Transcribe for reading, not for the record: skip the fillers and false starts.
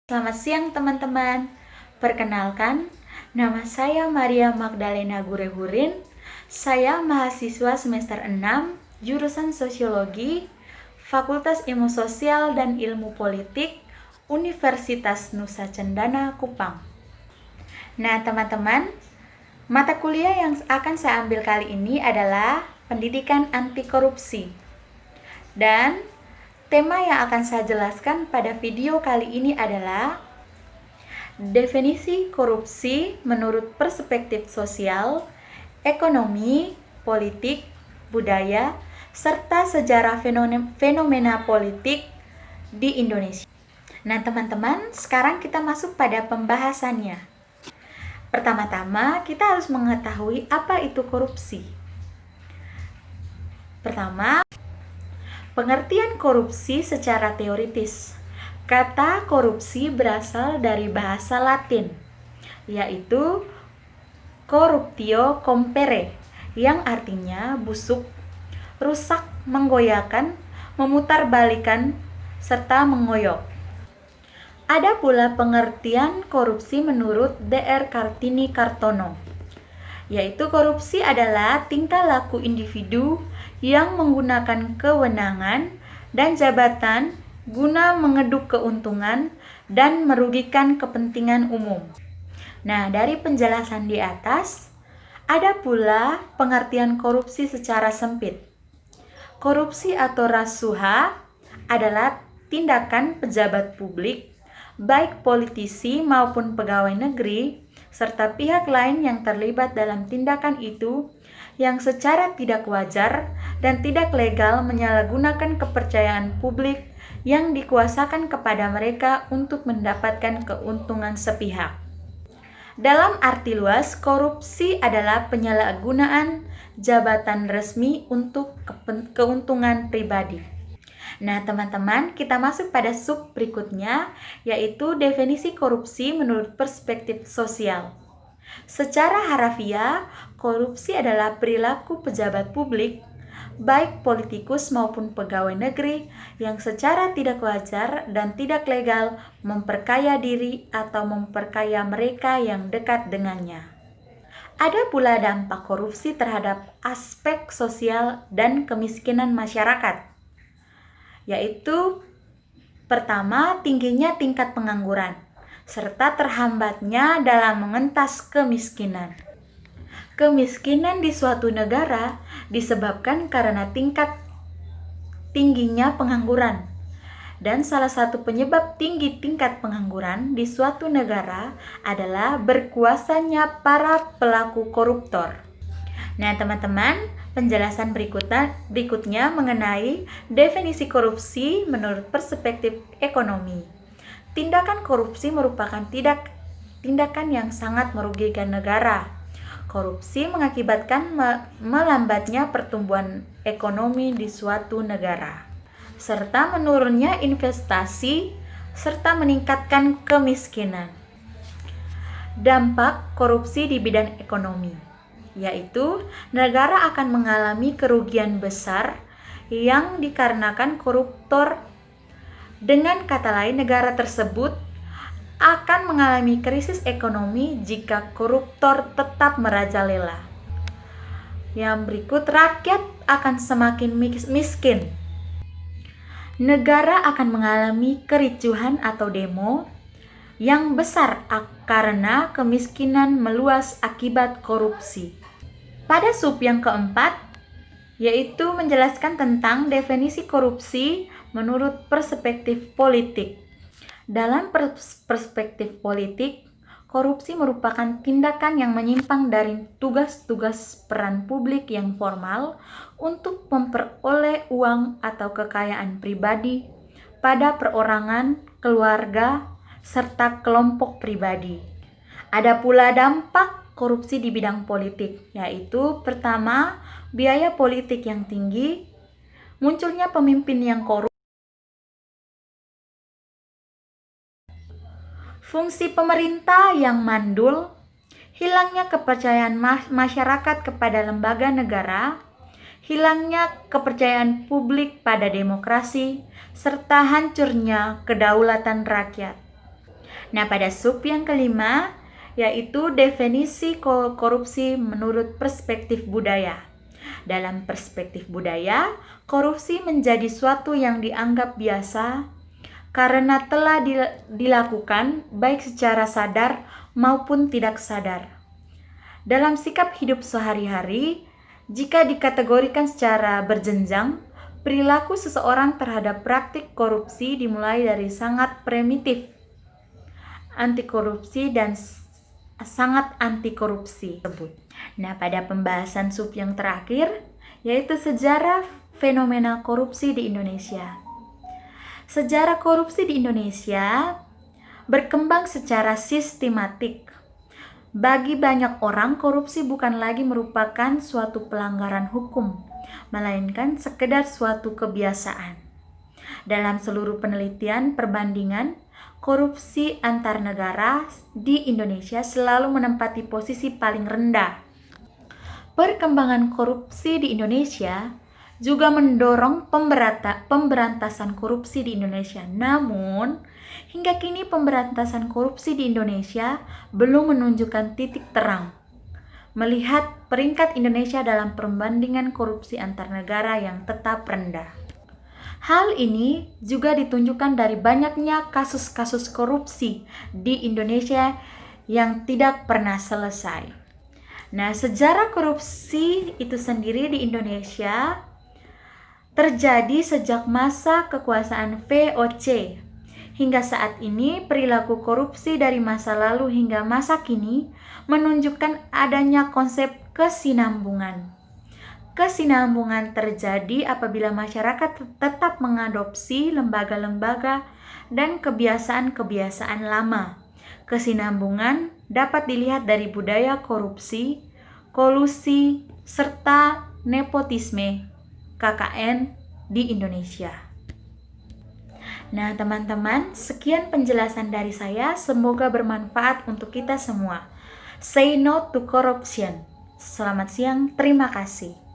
Selamat siang teman-teman. Perkenalkan, nama saya Maria Magdalena Gurehurin. Saya mahasiswa semester 6, jurusan Sosiologi, Fakultas Ilmu Sosial dan Ilmu Politik, Universitas Nusa Cendana, Kupang. Nah, teman-teman, mata kuliah yang akan saya ambil kali ini adalah Pendidikan Anti Korupsi. Dan tema yang akan saya jelaskan pada video kali ini adalah definisi korupsi menurut perspektif sosial, ekonomi, politik, budaya, serta sejarah fenomena politik di Indonesia. Nah, teman-teman, sekarang kita masuk pada pembahasannya. Pertama-tama, kita harus mengetahui apa itu korupsi. Pertama, pengertian korupsi secara teoritis. Kata korupsi berasal dari bahasa Latin, yaitu corruptio compere, yang artinya busuk, rusak, menggoyahkan, memutarbalikkan, serta mengoyok. Ada pula pengertian korupsi menurut Dr. Kartini Kartono, yaitu korupsi adalah tingkah laku individu yang menggunakan kewenangan dan jabatan guna mengeduk keuntungan dan merugikan kepentingan umum. Nah, dari penjelasan di atas, ada pula pengertian korupsi secara sempit. Korupsi atau rasuah adalah tindakan pejabat publik, baik politisi maupun pegawai negeri, serta pihak lain yang terlibat dalam tindakan itu yang secara tidak wajar dan tidak legal menyalahgunakan kepercayaan publik yang dikuasakan kepada mereka untuk mendapatkan keuntungan sepihak. Dalam arti luas, korupsi adalah penyalahgunaan jabatan resmi untuk keuntungan pribadi. Nah, teman-teman, kita masuk pada sub berikutnya, yaitu definisi korupsi menurut perspektif sosial. Secara harafiah, korupsi adalah perilaku pejabat publik, baik politikus maupun pegawai negeri, yang secara tidak wajar dan tidak legal memperkaya diri atau memperkaya mereka yang dekat dengannya. Ada pula dampak korupsi terhadap aspek sosial dan kemiskinan masyarakat, yaitu pertama, tingginya tingkat pengangguran, serta terhambatnya dalam mengentas kemiskinan. Kemiskinan di suatu negara disebabkan karena tingginya pengangguran. Dan salah satu penyebab tinggi tingkat pengangguran di suatu negara adalah berkuasanya para pelaku koruptor. Nah, teman-teman, penjelasan berikutnya mengenai definisi korupsi menurut perspektif ekonomi. Tindakan korupsi merupakan tindakan yang sangat merugikan negara. Korupsi mengakibatkan melambatnya pertumbuhan ekonomi di suatu negara, serta menurunnya investasi, serta meningkatkan kemiskinan. Dampak korupsi di bidang ekonomi, yaitu negara akan mengalami kerugian besar yang dikarenakan koruptor. Dengan kata lain, negara tersebut akan mengalami krisis ekonomi jika koruptor tetap merajalela. Yang berikut, rakyat akan semakin miskin. Negara akan mengalami kericuhan atau demo yang besar karena kemiskinan meluas akibat korupsi. Pada sub yang keempat, yaitu menjelaskan tentang definisi korupsi menurut perspektif politik. Dalam perspektif politik, korupsi merupakan tindakan yang menyimpang dari tugas-tugas peran publik yang formal untuk memperoleh uang atau kekayaan pribadi pada perorangan, keluarga, serta kelompok pribadi. Ada pula dampak korupsi di bidang politik, yaitu pertama, biaya politik yang tinggi, munculnya pemimpin yang korup, fungsi pemerintah yang mandul, hilangnya kepercayaan masyarakat kepada lembaga negara, hilangnya kepercayaan publik pada demokrasi, serta hancurnya kedaulatan rakyat. Nah, pada sub yang kelima, yaitu definisi korupsi menurut perspektif budaya. Dalam perspektif budaya, korupsi menjadi suatu yang dianggap biasa karena telah dilakukan baik secara sadar maupun tidak sadar. Dalam sikap hidup sehari-hari, jika dikategorikan secara berjenjang, perilaku seseorang terhadap praktik korupsi dimulai dari sangat primitif, anti korupsi dan sangat anti korupsi. Nah, pada pembahasan sub yang terakhir, yaitu sejarah fenomena korupsi di Indonesia. Sejarah korupsi di Indonesia berkembang secara sistematik. Bagi banyak orang, korupsi bukan lagi merupakan suatu pelanggaran hukum, melainkan sekedar suatu kebiasaan. Dalam seluruh penelitian perbandingan, korupsi antar negara di Indonesia selalu menempati posisi paling rendah. Perkembangan korupsi di Indonesia juga mendorong pemberantasan korupsi di Indonesia. Namun, hingga kini pemberantasan korupsi di Indonesia belum menunjukkan titik terang. Melihat peringkat Indonesia dalam perbandingan korupsi antar negara yang tetap rendah. Hal ini juga ditunjukkan dari banyaknya kasus-kasus korupsi di Indonesia yang tidak pernah selesai. Nah, sejarah korupsi itu sendiri di Indonesia terjadi sejak masa kekuasaan VOC. Hingga saat ini, perilaku korupsi dari masa lalu hingga masa kini menunjukkan adanya konsep kesinambungan. Kesinambungan terjadi apabila masyarakat tetap mengadopsi lembaga-lembaga dan kebiasaan-kebiasaan lama. Kesinambungan dapat dilihat dari budaya korupsi, kolusi, serta nepotisme KKN di Indonesia. Nah, teman-teman, sekian penjelasan dari saya. Semoga bermanfaat untuk kita semua. Say no to corruption. Selamat siang, terima kasih.